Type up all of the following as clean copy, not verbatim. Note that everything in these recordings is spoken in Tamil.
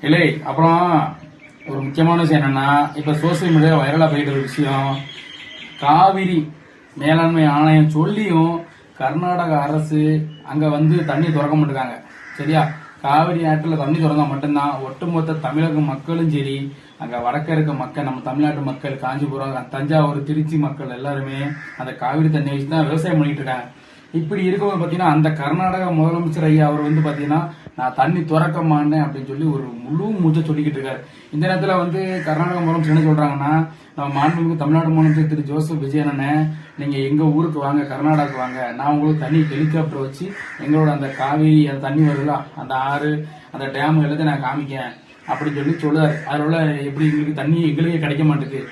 இல்லை அப்புறம் ஒரு முக்கியமான விஷயம் என்னன்னா, இப்ப சோசியல் மீடியா வைரலா போயிட்டு ஒரு விஷயம், காவிரி மேலாண்மை ஆணையம் சொல்லியும் கர்நாடக அரசு அங்க வந்து தண்ணி திறக்க மாட்டாங்க. சரியா? காவிரி ஆற்றுல தண்ணி திறந்தா மட்டும்தான் ஒட்டுமொத்த தமிழக மக்களும் சரி, அங்க வடக்க இருக்க மக்கள், நம்ம தமிழ்நாட்டு மக்கள், காஞ்சிபுரம், தஞ்சாவூர், திருச்சி மக்கள் எல்லாருமே அந்த காவிரி தண்ணி வச்சு தான் விவசாயம் பண்ணிட்டு இருக்காங்க. இப்படி இருக்கும்போது பாத்தீங்கன்னா, அந்த கர்நாடக முதலமைச்சர் ஐயா அவர் வந்து பாத்தீங்கன்னா, நான் தண்ணி திறக்க மாட்டேன் அப்படின்னு சொல்லி ஒரு முழு மூச்சை சொல்லிக்கிட்டு இருக்காரு. இந்த நேரத்துல வந்து கர்நாடக முதலமைச்சர் என்ன சொல்றாங்கன்னா, நம்ம மாண்புமிகு தமிழ்நாடு முதலமைச்சர் திரு ஜோசப் விஜய் அண்ணன், நீங்க எங்க ஊருக்கு வாங்க, கர்நாடகாவுக்கு வாங்க, நான் உங்களுக்கு தண்ணி ஹெலிகாப்டர் வச்சு எங்களோட அந்த காவிரி அந்த தண்ணி வருதா, அந்த ஆறு, அந்த டேம் எல்லாத்தையும் நான் காமிக்கேன் அப்படின்னு சொல்லி சொல்லுவாரு. அதனால எப்படி எங்களுக்கு தண்ணி எங்களுக்கே கிடைக்க மாட்டேங்குது,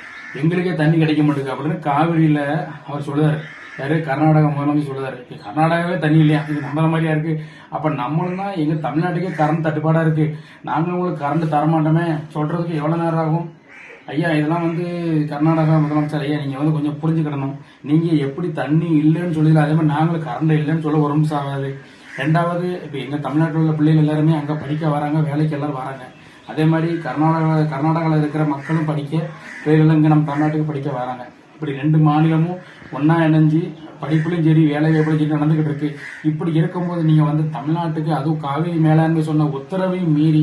எங்களுக்கே தண்ணி கிடைக்க மாட்டேங்குது அப்படின்னு காவிரியில அவர் சொல்லுவாரு. யாரு? கர்நாடக முதலமைச்சர் சொல்லுறாரு. கர்நாடகாவே தண்ணி இல்லையா, இது நம்புற மாதிரியா இருக்கு. அப்ப நம்மளும் தான் எங்க தமிழ்நாட்டுக்கே கரண்ட் தட்டுப்பாடா இருக்கு, நாங்களும் உங்களுக்கு கரண்ட் தரமாட்டோமே சொல்றதுக்கு எவ்வளவு நேரம் ஆகும் ஐயா? இதெல்லாம் வந்து கர்நாடகா முதலமைச்சர் ஐயா, நீங்க வந்து கொஞ்சம் புரிஞ்சுக்கிடணும். நீங்க எப்படி தண்ணி இல்லைன்னு சொல்லல, அதே மாதிரி நாங்களும் கரண்ட் இல்லைன்னு சொல்ல ஒரு நிமிஷம் ஆகாது. ரெண்டாவது, இப்ப எங்க தமிழ்நாட்டில் உள்ள பிள்ளைகள் எல்லாருமே அங்க படிக்க வராங்க, வேலைக்கு எல்லாரும் வராங்க. அதே மாதிரி கர்நாடகாவில் இருக்கிற மக்களும் படிக்க, பிள்ளைகள் இங்க நம்ம தமிழ்நாட்டுக்கு படிக்க வராங்க. இப்படி ரெண்டு மாநிலமும் ஒன்னா இணைஞ்சு படிப்புலையும் சரி, வேலை வாய்ப்புலையும் சரி நடந்துகிட்டு இருக்கு. இப்படி இருக்கும்போது நீங்க வந்து தமிழ்நாட்டுக்கு, அதுவும் காவிரி மேலாண்மை சொன்ன உத்தரவையும் மீறி,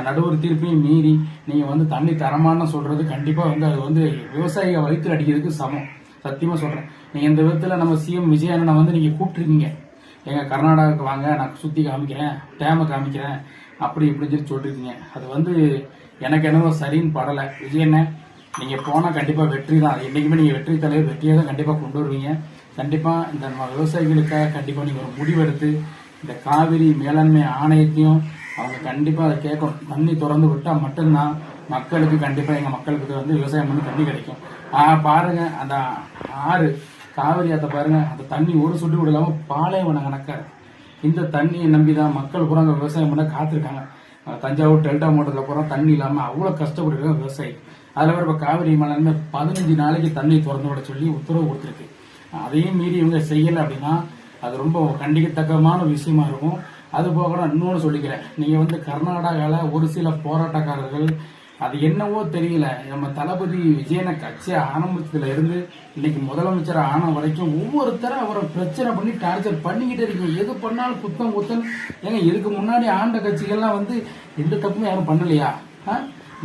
நடுவர் தீர்ப்பையும் மீறி நீங்க வந்து தண்ணி தரமான்னு சொல்றது கண்டிப்பா வந்து அது வந்து விவசாயிக வயிற்று அடிக்கிறதுக்கு சமம். சத்தியமா சொல்றேன். நீங்க இந்த விதத்துல நம்ம சிஎம் விஜய் அண்ணனை வந்து நீங்க கூப்பிட்டுருக்கீங்க, எங்க கர்நாடகாவுக்கு வாங்க, நான் சுத்தி காமிக்கிறேன், டேமை காமிக்கிறேன், அப்படி இப்படி சொல்லி சொல்லிருக்கீங்க. அது வந்து எனக்கு என்னவோ சரின்னு படலை. விஜய் அண்ணன், நீங்க போனா கண்டிப்பா வெற்றி தான். என்னைக்குமே நீங்க வெற்றி தலைவர், வெற்றியை தான் கண்டிப்பா கொண்டு வருவீங்க. கண்டிப்பா இந்த விவசாயிகளுக்காக கண்டிப்பா நீங்க ஒரு முடிவெடுத்து இந்த காவிரி மேலாண்மை ஆணையத்தையும் அவங்க கண்டிப்பா அதை கேட்கணும். தண்ணி திறந்து விட்டா மட்டும்தான் மக்களுக்கு, கண்டிப்பா எங்க மக்களுக்கு வந்து விவசாயம் பண்ணி தண்ணி கிடைக்கும். பாருங்க அந்த ஆறு காவிரி ஆத்த பாருங்க, அந்த தண்ணி ஒரு சொட்டு கூட இல்லாம பாலைவன கணக்கா இந்த தண்ணியை நம்பிதான் மக்கள் பூரா அங்க விவசாயம் பண்ண காத்திருக்காங்க. தஞ்சாவூர் டெல்டா மாவட்டத்தில் பூரா தண்ணி இல்லாம அவ்வளவு கஷ்டப்பட்டு விவசாயி. அதுல இப்ப காவிரி மேலாண்மை 15 நாளைக்கு தண்ணி திறந்து விட சொல்லி உத்தரவு கொடுத்திருக்கு. அதையும் மீறி இவங்க செய்யல அப்படின்னா அது ரொம்ப கண்டிக்கத்தக்கமான விஷயமா இருக்கும். அது போக நான் இன்னொன்னு சொல்லிக்கிறேன், நீங்க வந்து கர்நாடகால ஒரு சில போராட்டக்காரர்கள், அது என்னவோ தெரியல, நம்ம தளபதி விஜயனை கட்சி ஆரம்பிச்சதுல இருந்து இன்னைக்கு முதலமைச்சர் ஆன வரைக்கும் ஒவ்வொருத்தரும் அவரை பிரச்சனை பண்ணி டார்ச்சர் பண்ணிக்கிட்டே இருக்கீங்க. எது பண்ணாலும் குத்தம் குத்தம். ஏங்க இதுக்கு முன்னாடி ஆண்ட கட்சிகள்லாம் வந்து எந்த தப்பும் யாரும் பண்ணலையா?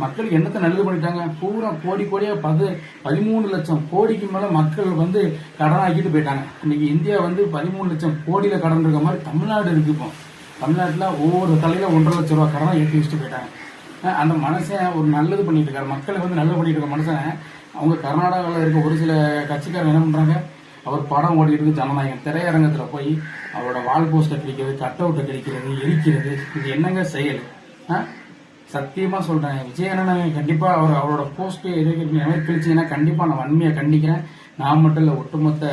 மக்களுக்கு என்னத்தை நல்லது பண்ணிட்டாங்க? பூரா கோடி கோடியா 13 லட்சம் கோடிக்கு மேல மக்கள் வந்து கடன் ஆக்கிட்டு போயிட்டாங்க. இன்னைக்கு இந்தியா வந்து 13 லட்சம் கோடியில கடன் இருக்க மாதிரி தமிழ்நாடு இருக்கு. இப்போ தமிழ்நாட்டுல ஒவ்வொரு தலையில 1.5 லட்சம் ரூபாய் கடனை ஏற்றி வச்சுட்டு போயிட்டாங்க. அந்த மனுஷன் ஒரு நல்லது பண்ணிட்டு இருக்காரு, மக்களுக்கு வந்து நல்லது பண்ணிட்டு இருக்க மனுஷன். அவங்க கர்நாடகாவில் இருக்க ஒரு சில கட்சிக்காரங்க என்ன பண்றாங்க, அவர் படம் ஓடிட்டு இருக்கு ஜனநாயகம், திரையரங்கத்துல போய் அவரோட வால் போஸ்டர் கிழிக்கிறது, கட் அவுட்டை கிழிக்கிறது, எரிக்கிறது, இது என்னங்க செயல்? சத்தியமா சொல்றேன், விஜய் அண்ணன் கண்டிப்பா அவரோட போஸ்ட் கிழிச்சீங்கன்னா கண்டிப்பா நான் வன்மையை கண்டிக்கிறேன். நான் மட்டும் இல்ல, ஒட்டுமொத்த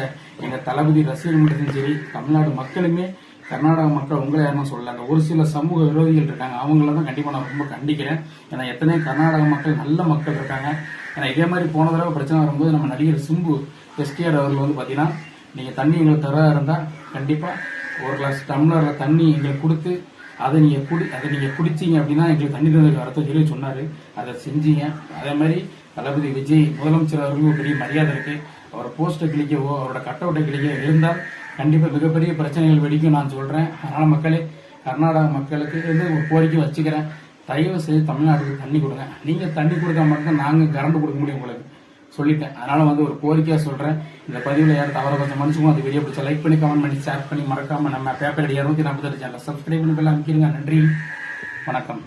எங்க தளபதி ரசிகர் மன்றத்தையும் சரி, தமிழ்நாடு மக்களுமே, கர்நாடக மக்கள் உங்களை யாரும் சொல்லலாங்க, ஒரு சில சமூக விரோதிகள் இருக்காங்க, அவங்கள தான் கண்டிப்பா நான் ரொம்ப கண்டிக்கிறேன். ஏன்னா எத்தனை கர்நாடக மக்கள் நல்ல மக்கள் இருக்காங்க. ஏன்னா இதே மாதிரி போன தடவை பிரச்சனை வரும்போது நம்ம நடிகர் சிம்பு எஸ்டிஆர் அவர்கள் வந்து பாத்தீங்கன்னா, நீங்க தண்ணி எங்களுக்கு தர இருந்தா கண்டிப்பா ஒரு கிளாஸ் டம்ளர்ல தண்ணி எங்களுக்கு கொடுத்து அதை நீங்க குடிச்சீங்க அப்படின்னா எங்களுக்கு தண்ணி தந்ததுக்கு அர்த்தம் சொல்லி சொன்னாரு. அதை செஞ்சீங்க. அதே மாதிரி தளபதி விஜய் முதலமைச்சர் அவர்களுக்கு பெரிய மரியாதை இருக்கு. அவரோட போஸ்டை கிளிக்கவோ அவரோட கட் அவுட்டை கிளிக்க இருந்தால் கண்டிப்பா மிகப்பெரிய பிரச்சனைகள் வெடிக்கும் நான் சொல்றேன். அதனால மக்களே, கர்நாடக மக்களுக்கு வந்து ஒரு கோரிக்கை வச்சுக்கிறேன், தயவு செய்து தமிழ்நாட்டுக்கு தண்ணி கொடுங்க. நீங்க தண்ணி கொடுக்க மட்டும் நாங்க கரண்ட் கொடுக்க முடியும் உங்களுக்கு சொல்லிட்டேன். அதனால வந்து ஒரு கோரிக்கையா சொல்றேன். இந்த பதிவுல யாரும் தவற கொஞ்சம் மனுஷங்க அந்த வீடியோ பிடிச்சா லைக் பண்ணி, கமெண்ட் பண்ணி, ஷேர் பண்ணி, மறக்காம நம்ம பேப்பர் 248 சேனலை சப்ஸ்கிரைப் பண்ணி அமைக்கிறீங்க. நன்றி, வணக்கம்.